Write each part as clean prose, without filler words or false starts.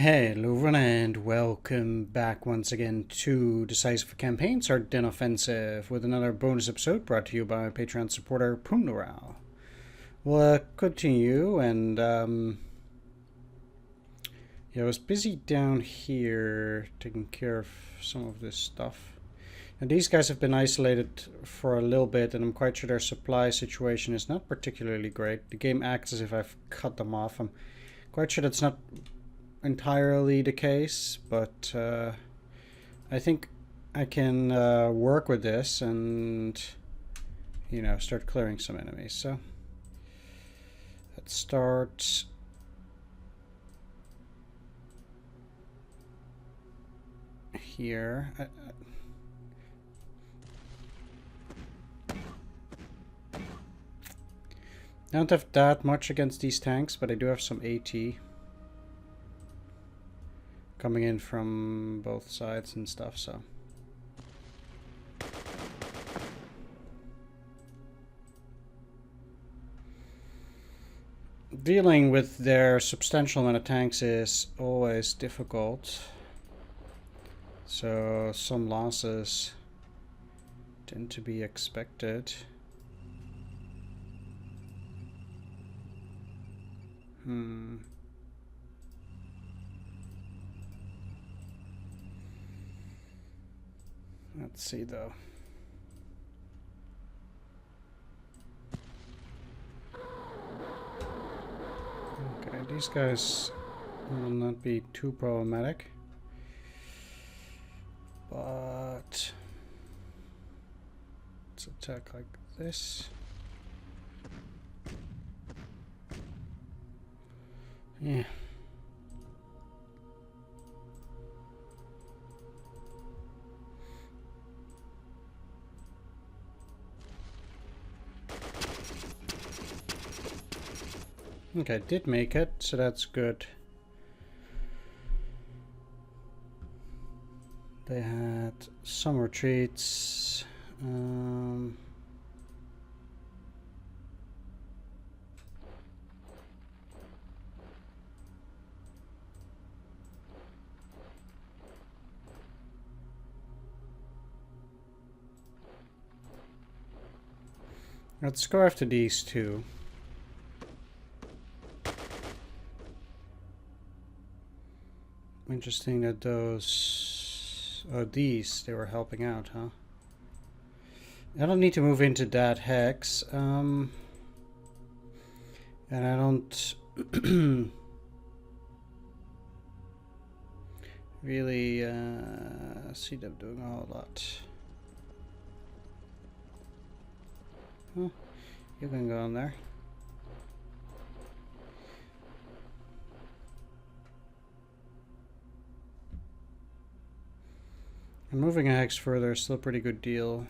Hello everyone and welcome back once again to Decisive Campaigns, Ardennes Offensive, with another bonus episode brought to you by my Patreon supporter, Pumnoral. We'll continue, and I was busy down here taking care of some of this stuff. And these guys have been isolated for a little bit, and I'm quite sure their supply situation is not particularly great. The game acts as if I've cut them off. I'm quite sure that's not entirely the case, but I think I can work with this and start clearing some enemies. So let's start here. I don't have that much against these tanks, but I do have some AT coming in from both sides and stuff, so. Dealing with their substantial amount of tanks is always difficult. So some losses tend to be expected. Let's see though. Okay, these guys will not be too problematic, but let's attack like this. Yeah. Okay, did make it, so that's good. They had some retreats. Let's go after these two. Interesting that those... Oh, these, they were helping out, huh? I don't need to move into that hex. And I don't... really see them doing a whole lot. Huh, you can go in there. And moving a hex further is still a pretty good deal.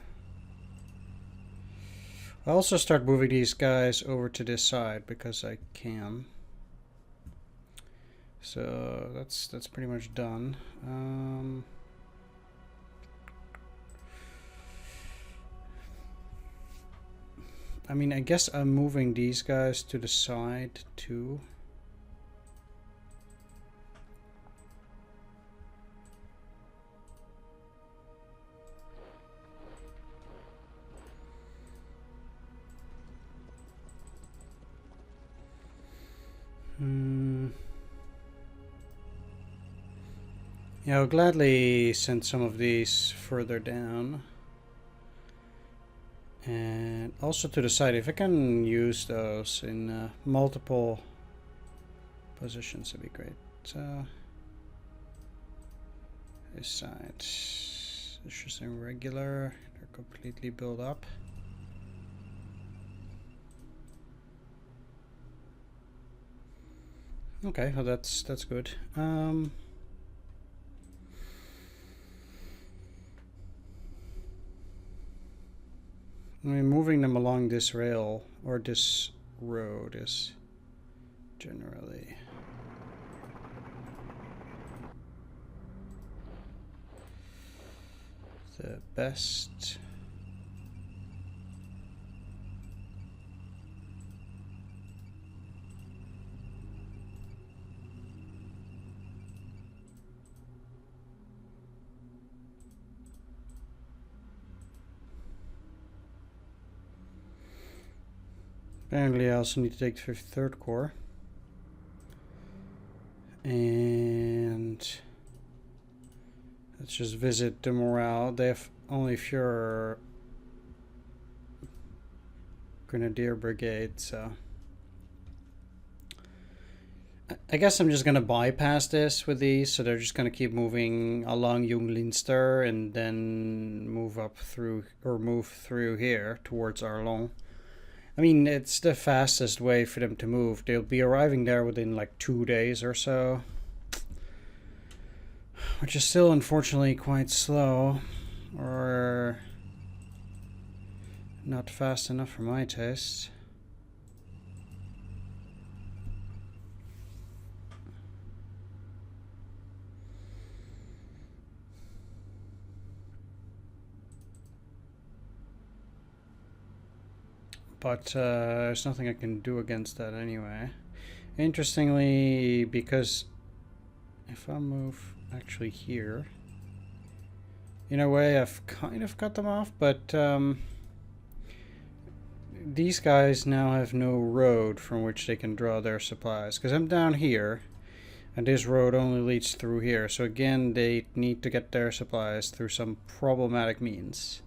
I'll also start moving these guys over to this side because I can. So that's pretty much done. I mean, I guess I'm moving these guys to the side too. Yeah, I'll gladly send some of these further down. And also to the side, if I can use those in multiple positions, that'd be great. This side, it's just irregular, they're completely built up. Okay, well that's good. I mean, moving them along this rail or this road is generally the best. Apparently I also need to take the 53rd Corps. And let's just visit the morale. They have only fewer Grenadier Brigade, so I guess I'm just gonna bypass this with these, so they're just gonna keep moving along Junglinster and then move up through, or move through here towards Arlon. I mean, it's the fastest way for them to move. They'll be arriving there within like 2 days or so, which is still unfortunately quite slow, or not fast enough for my taste. But there's nothing I can do against that anyway. Interestingly, because if I move actually here, in a way I've kind of cut them off, but these guys now have no road from which they can draw their supplies. Because I'm down here, and this road only leads through here. So again, they need to get their supplies through some problematic means.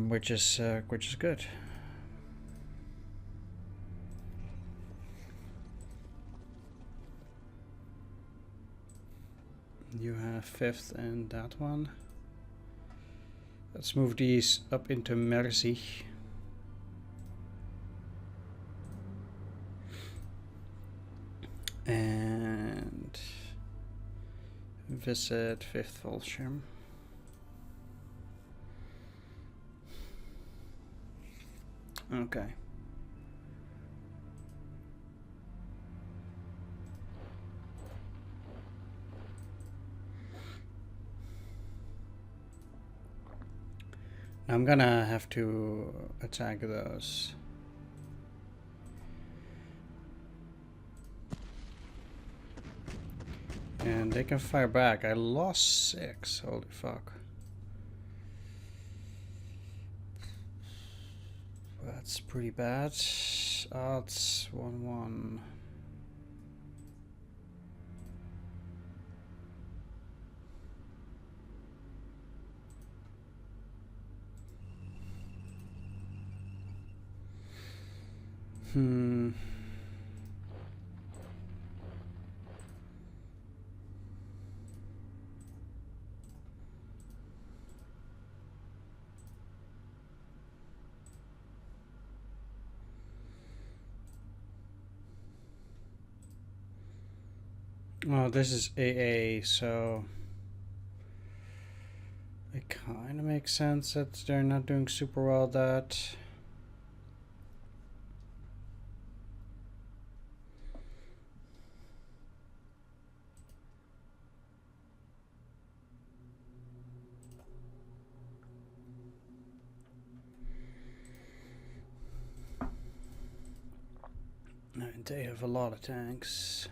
Which is good. You have 5th and that one. Let's move these up into Mersey. And visit 5th Volscium. Okay. Now I'm gonna have to attack those. And they can fire back. I lost 6. Holy fuck. That's pretty bad. Odds 1-1. Oh, this is AA, so it kind of makes sense that they're not doing super well at that. And they have a lot of tanks.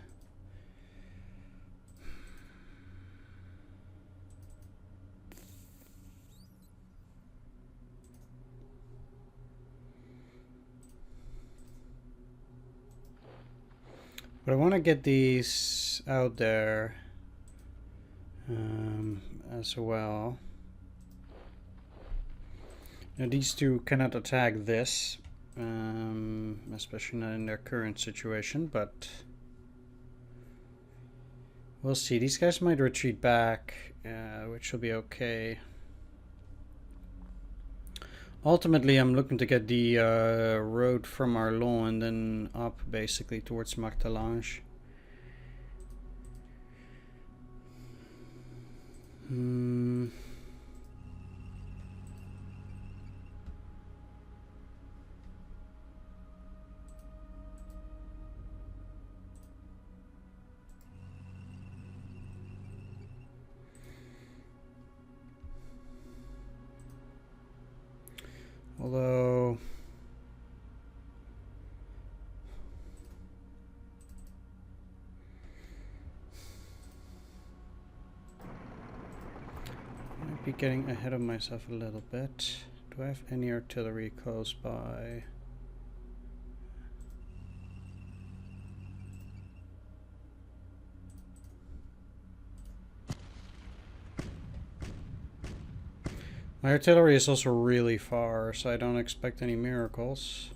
But I want to get these out there as well. Now these two cannot attack this, especially not in their current situation, but we'll see. These guys might retreat back, which will be okay. Ultimately, I'm looking to get the road from Arlon and then up basically towards Martelange. Although I might be getting ahead of myself a little bit. Do Do I have any artillery close by? My artillery is also really far, so I don't expect any miracles.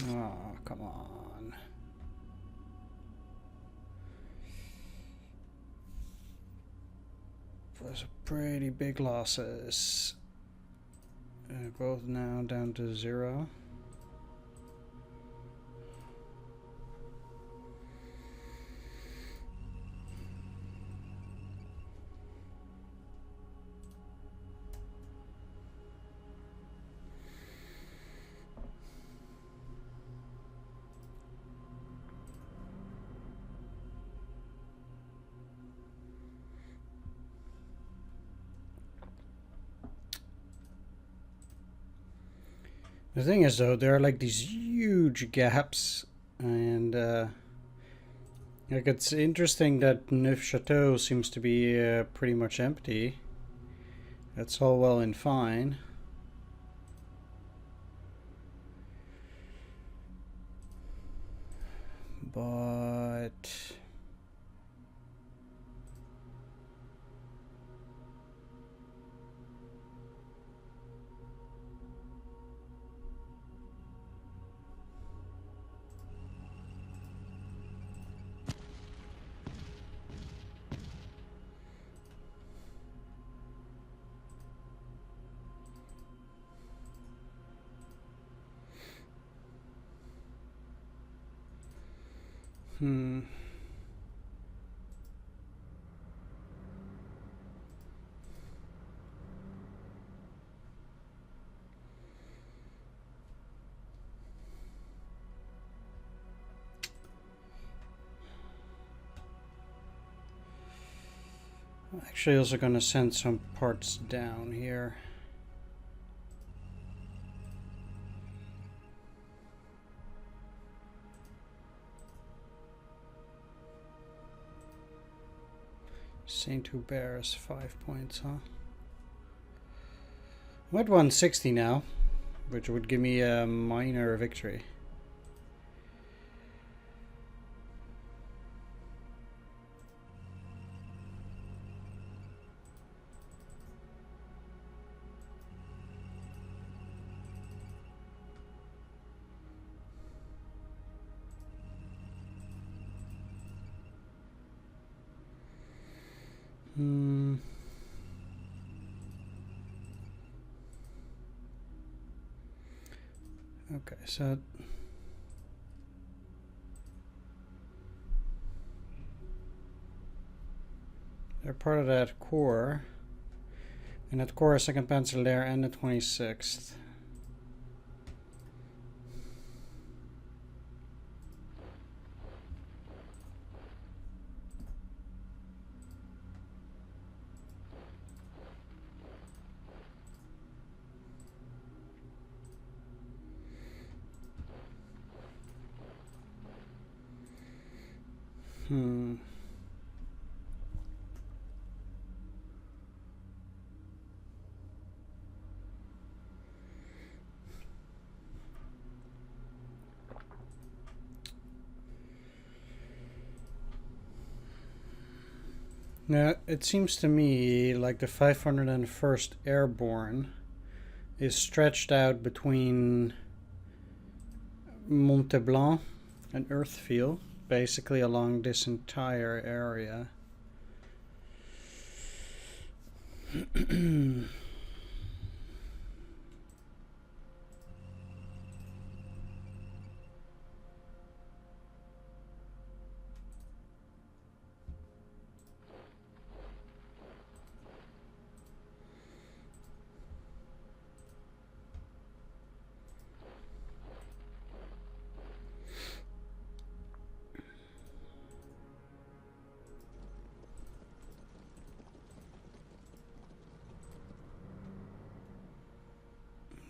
Oh, come on. Those are pretty big losses. Both now down to 0. The thing is, though, there are like these huge gaps, and like it's interesting that Neufchâteau seems to be pretty much empty. That's all well and fine. But I'm actually also going to send some parts down here. Saint Hubert's 5 points, huh? I'm at 160 now, which would give me a minor victory. Okay, so they're part of that corps, and that corps is 2nd Panzer and the 26th. Now, it seems to me like the 501st Airborne is stretched out between Monteblanc and Earthfield, basically along this entire area.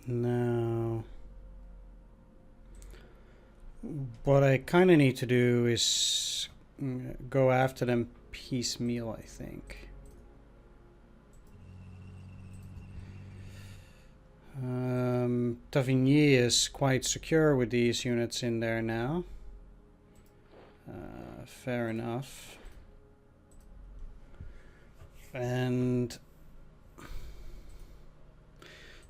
Now, what I kind of need to do is go after them piecemeal, I think. Tavigny is quite secure with these units in there now. Fair enough. And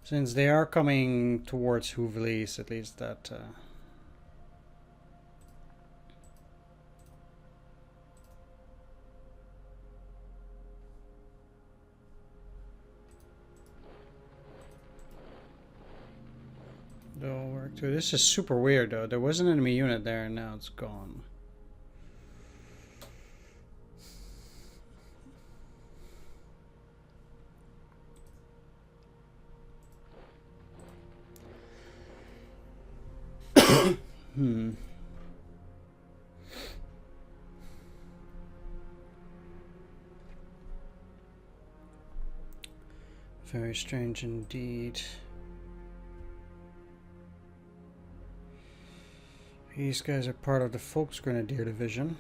since they are coming towards Houvelis, at least that... that'll work too. This is super weird though. There was an enemy unit there and now it's gone. Very strange indeed. These guys are part of the Volksgrenadier division.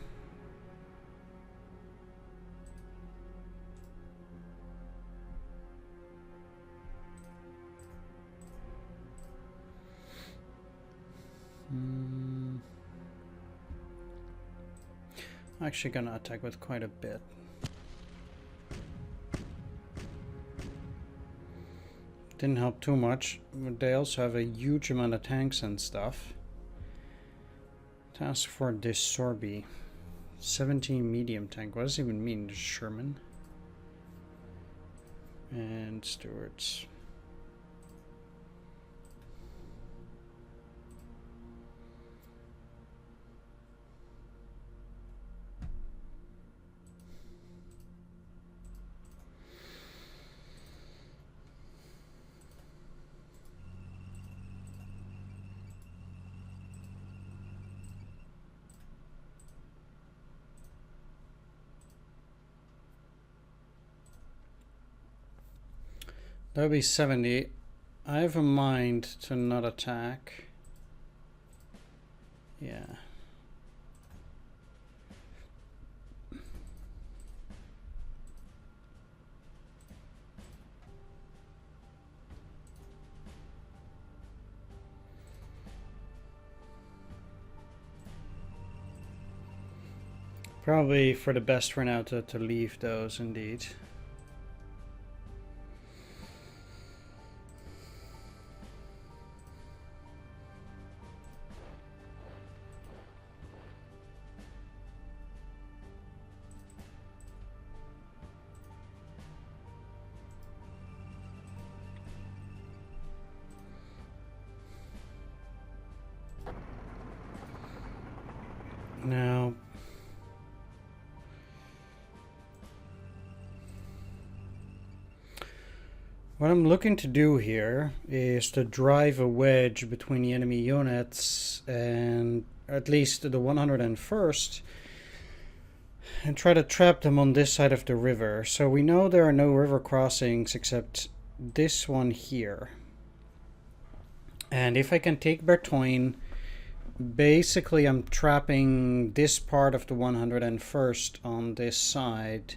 I'm actually gonna attack with quite a bit. Didn't help too much, but they also have a huge amount of tanks and stuff. Task for this Sorby. 17 medium tank. What does it even mean? Sherman. And Stewards. That'll be 70. I have a mind to not attack. Yeah. Probably for the best for now to leave those indeed. Now, what I'm looking to do here is to drive a wedge between the enemy units and at least the 101st and try to trap them on this side of the river. So we know there are no river crossings except this one here. And if I can take Bertogne, basically I'm trapping this part of the 101st on this side.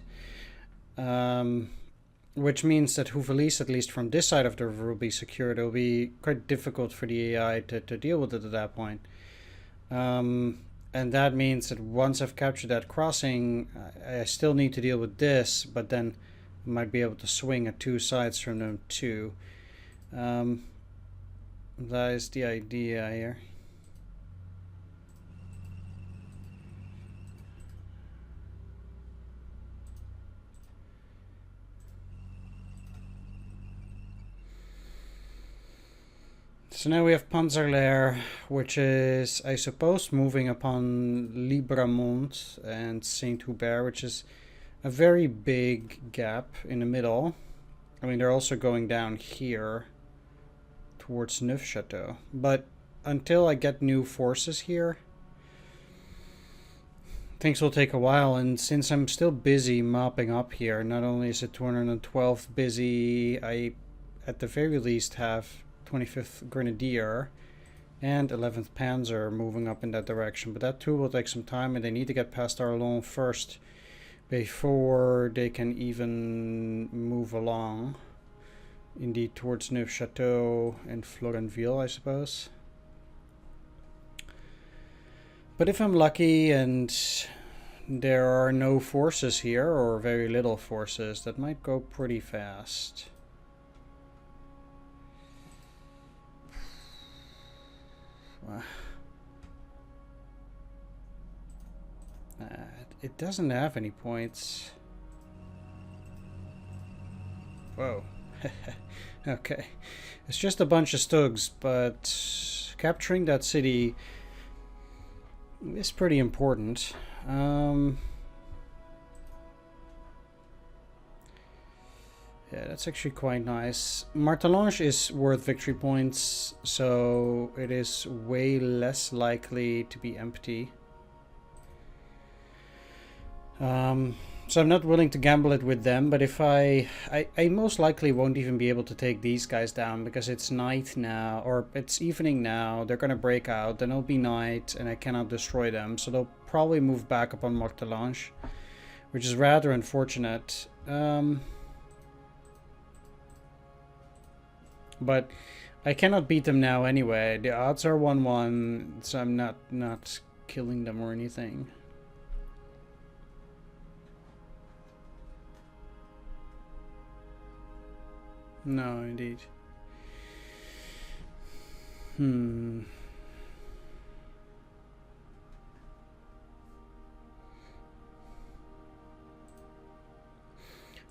Which means that Houvelis, at least from this side of the river, will be secured. It'll be quite difficult for the AI to deal with it at that point. And that means that once I've captured that crossing, I still need to deal with this, but then I might be able to swing at two sides from them too. That is the idea here. So now we have Panzerlehr, which is, I suppose, moving upon Libramont and Saint-Hubert, which is a very big gap in the middle. I mean, they're also going down here towards Neufchâteau. But until I get new forces here, things will take a while. And since I'm still busy mopping up here, not only is it 212 busy, I at the very least have 25th Grenadier and 11th Panzer moving up in that direction, but that too will take some time, and they need to get past Arlon first before they can even move along. indeed towards Neufchâteau and Florenville, I suppose. But if I'm lucky and there are no forces here, or very little forces, that might go pretty fast. It doesn't have any points. Whoa. Okay. It's just a bunch of Stugs, but capturing that city is pretty important. Yeah, that's actually quite nice. Martelange is worth victory points, so it is way less likely to be empty. So I'm not willing to gamble it with them, but if I most likely won't even be able to take these guys down because it's night now, or it's evening now. They're gonna break out, then it'll be night, and I cannot destroy them. So they'll probably move back upon Martelange, which is rather unfortunate. But I cannot beat them now anyway. The odds are 1-1, so I'm not killing them or anything. No, indeed.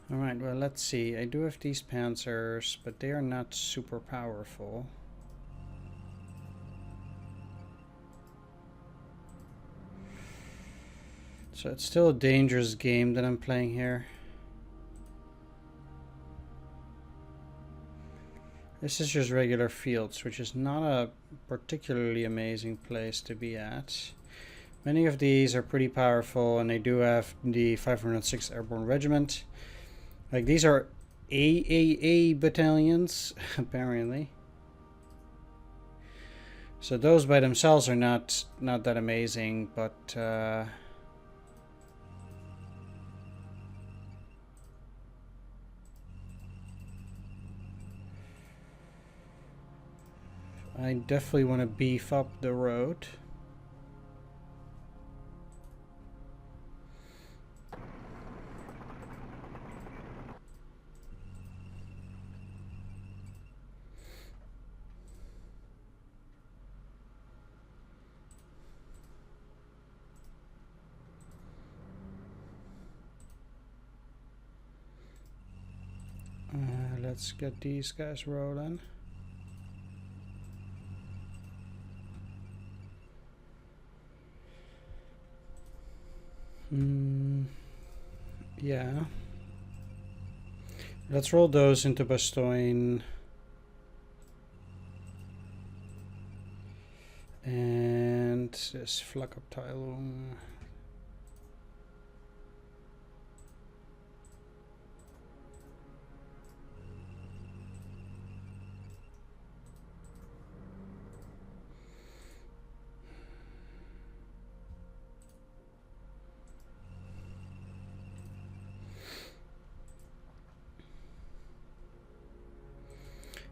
Alright, well, let's see. I do have these panzers, but they are not super powerful. So it's still a dangerous game that I'm playing here. This is just regular fields, which is not a particularly amazing place to be at. Many of these are pretty powerful, and they do have the 506th Airborne Regiment. Like, these are AAA battalions, apparently. So those by themselves are not that amazing, but I definitely want to beef up the road. Let's get these guys rolling. Yeah. Let's roll those into Bastogne. And this Flakabteilung.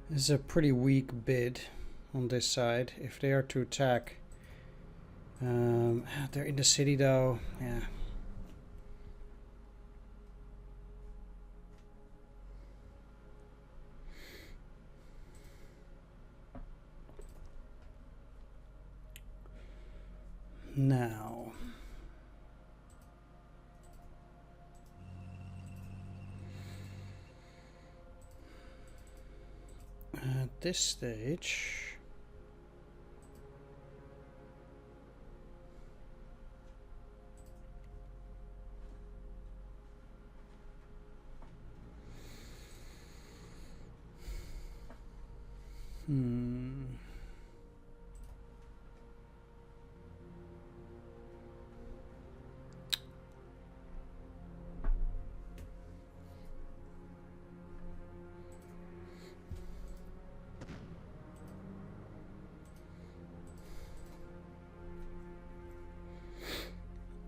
This is a pretty weak bid on this side. If they are to attack, they're in the city though. Yeah. Now. At this stage,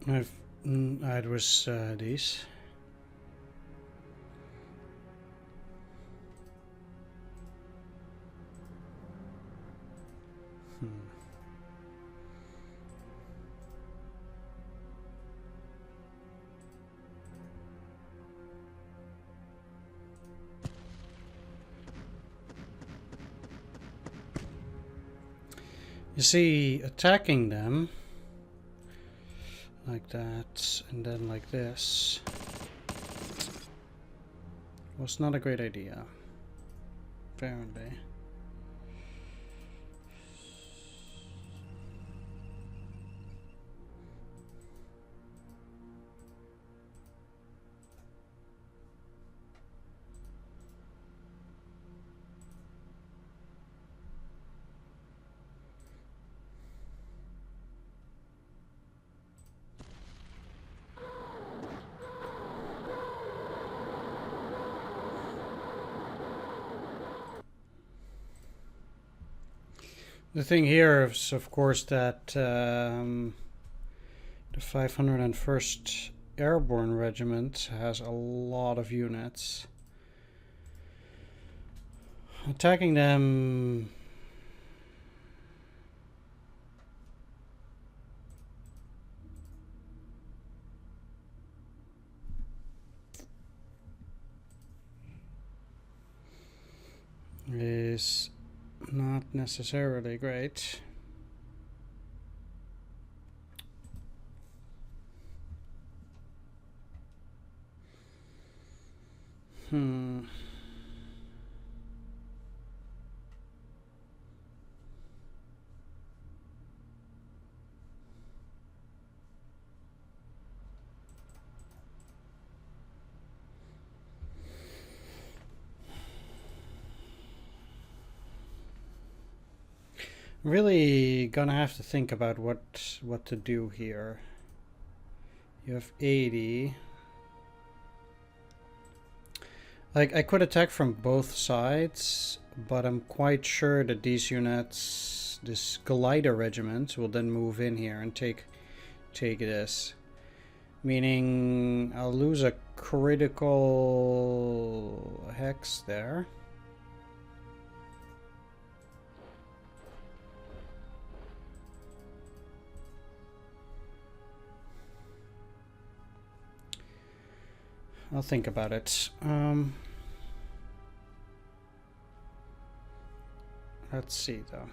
it was these. Hmm. You see, attacking them like that and then like this was not a great idea, apparently. The thing here is, of course, that the 501st Airborne Regiment has a lot of units. Attacking them is not necessarily great. Really gonna have to think about what to do here. You have 80. Like, I could attack from both sides, but I'm quite sure that these units, this glider regiment, will then move in here and take this. Meaning I'll lose a critical hex there. I'll think about it. Let's see, though.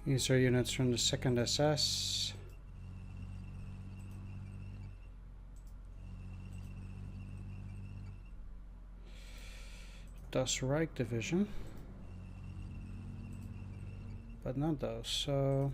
These are units from the 2nd SS. Das Reich Division. But not those, so...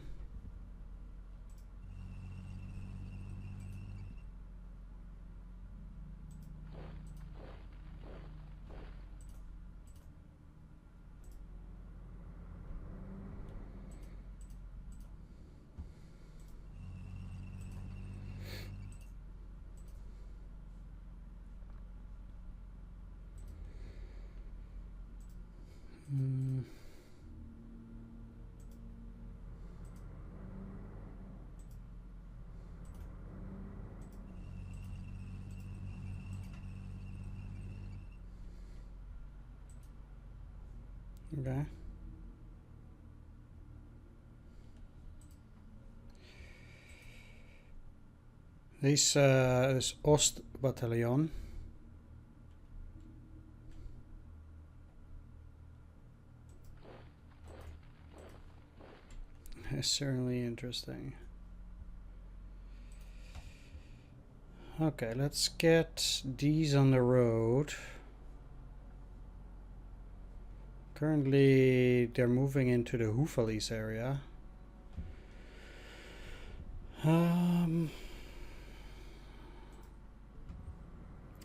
Okay. This Ost Battalion is certainly interesting. Okay, let's get these on the road. Currently, they're moving into the Houffalize area. I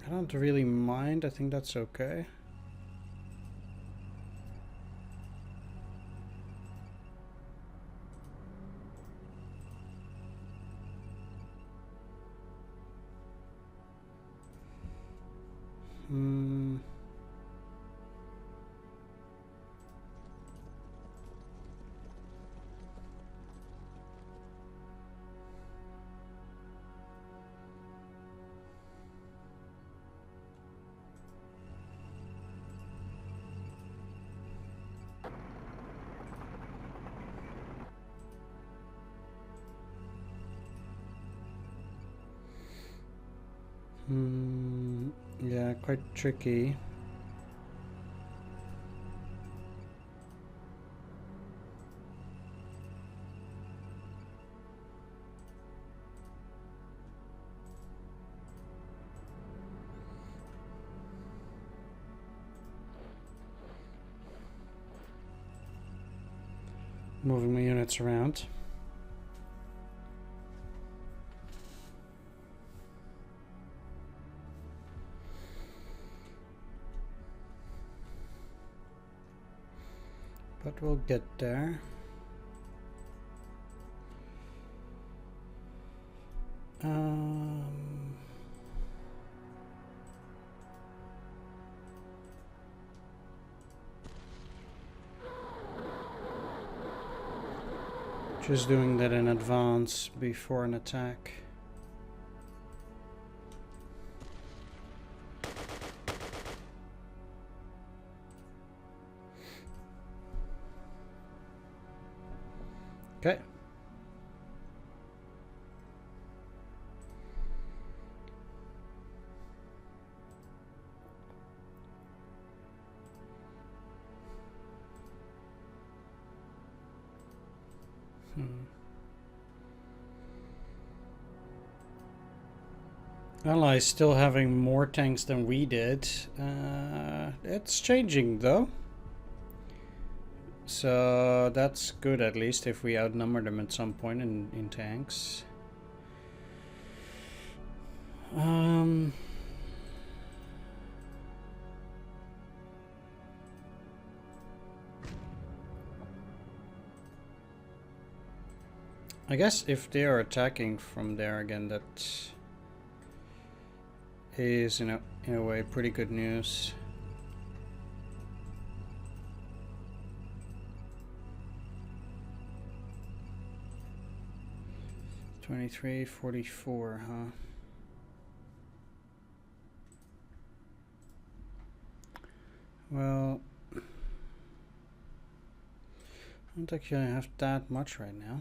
don't really mind. I think that's okay. Yeah, quite tricky. Moving my units around. But we'll get there. Just doing that in advance before an attack. Okay. Allies still having more tanks than we did. It's changing though. So that's good, at least if we outnumber them at some point in tanks. I guess if they are attacking from there again, that is in a way pretty good news. $23.44, huh? Well, I don't actually have that much right now.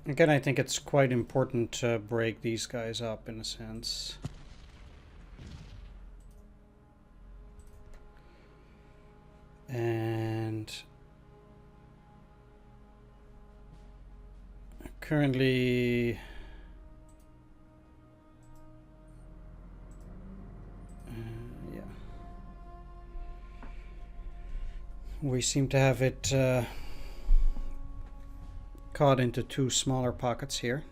Again, I think it's quite important to break these guys up in a sense. And currently yeah, we seem to have it caught into two smaller pockets here.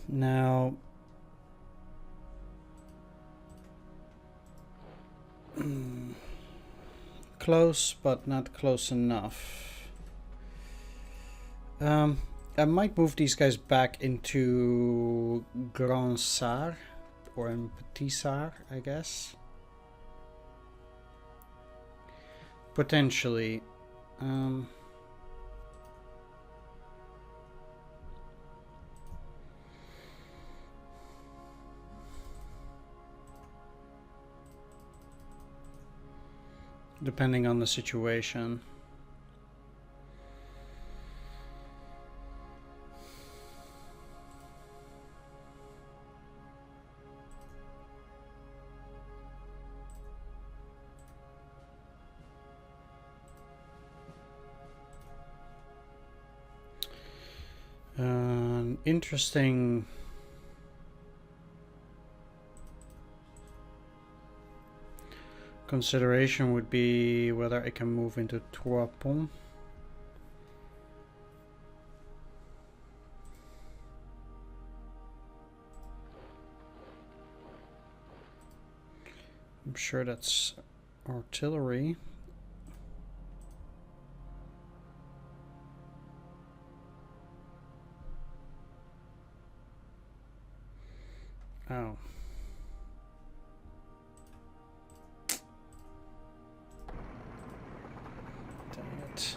Now, close, but not close enough. I might move these guys back into Grand Sar, or in Petit Sar, I guess. Potentially. Depending on the situation. An interesting consideration would be whether I can move into Trois Ponts. I'm sure that's artillery. Oh. Dang it.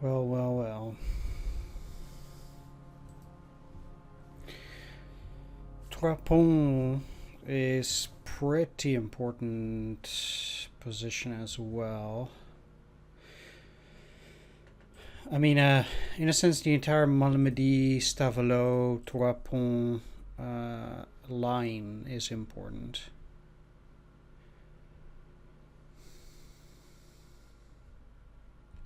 Well, well, well. Trois is pretty important position as well. I mean, in a sense, the entire Malmedy, Stavelot, Trois line is important.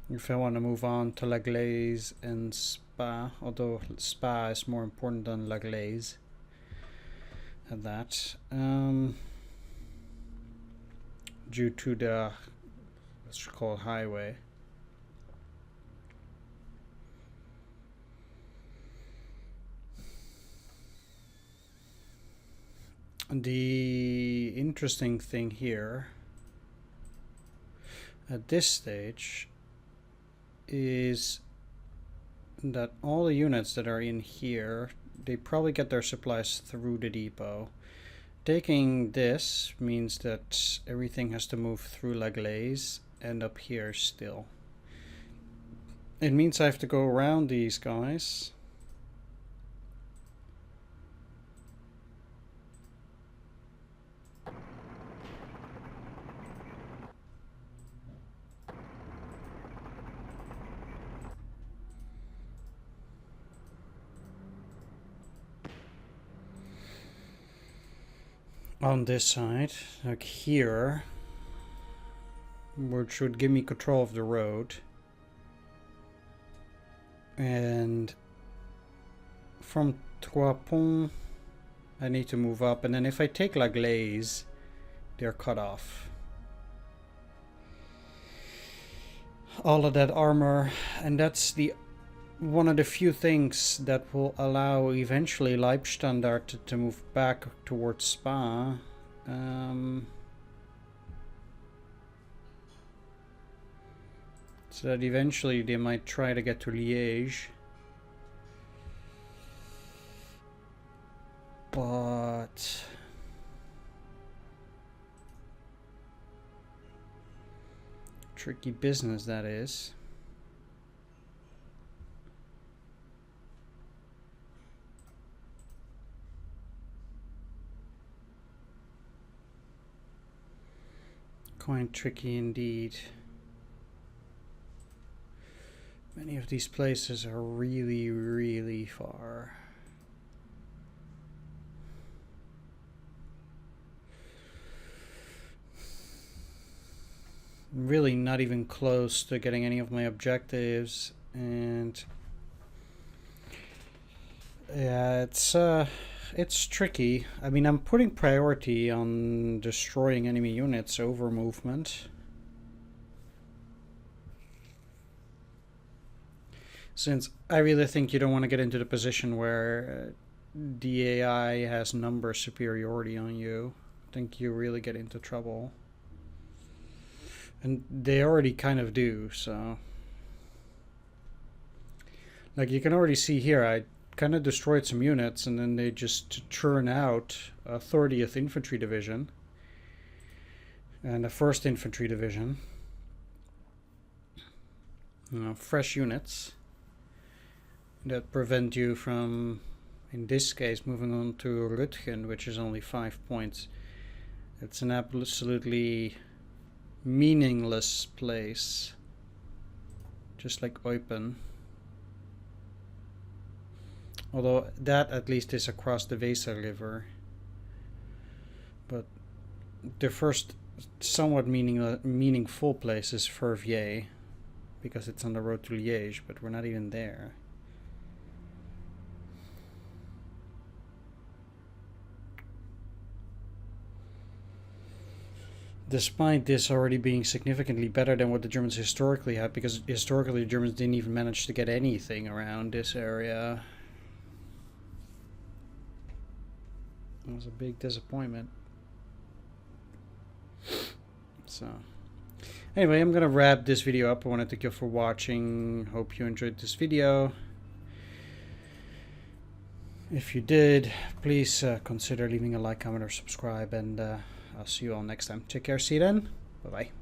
If I want to move on to La Glaise and Spa, although Spa is more important than La Glaise at that, due to the, let's call it, highway. The interesting thing here at this stage is that all the units that are in here, they probably get their supplies through the depot. Taking this means that everything has to move through La Glaise and up here still. It means I have to go around these guys. On this side, like here, which would give me control of the road. And from Trois I need to move up, and then if I take La Glaise, they're cut off. All of that armor, and that's the one of the few things that will allow eventually Leibstandard to move back towards Spa. So that eventually they might try to get to Liège. But tricky business that is. Quite tricky indeed. Many of these places are really, really far. Really not even close to getting any of my objectives, and yeah, it's tricky. I mean, I'm putting priority on destroying enemy units over movement. Since I really think you don't want to get into the position where the AI has number superiority on you. I think you really get into trouble. And they already kind of do, so. Like you can already see here, I kind of destroyed some units, and then they just churn out a 30th Infantry Division and a 1st Infantry Division. You know, fresh units that prevent you from, in this case, moving on to Rutgen, which is only 5 points. It's an absolutely meaningless place, just like Eupen. Although that at least is across the Weser River. But the first somewhat meaningful place is Verviers, because it's on the road to Liège, but we're not even there. Despite this already being significantly better than what the Germans historically had, because historically the Germans didn't even manage to get anything around this area. It was a big disappointment. So, anyway, I'm gonna wrap this video up. I want to thank you for watching. Hope you enjoyed this video. If you did, please consider leaving a like, comment, or subscribe, and I'll see you all next time. Take care. See you then. Bye-bye.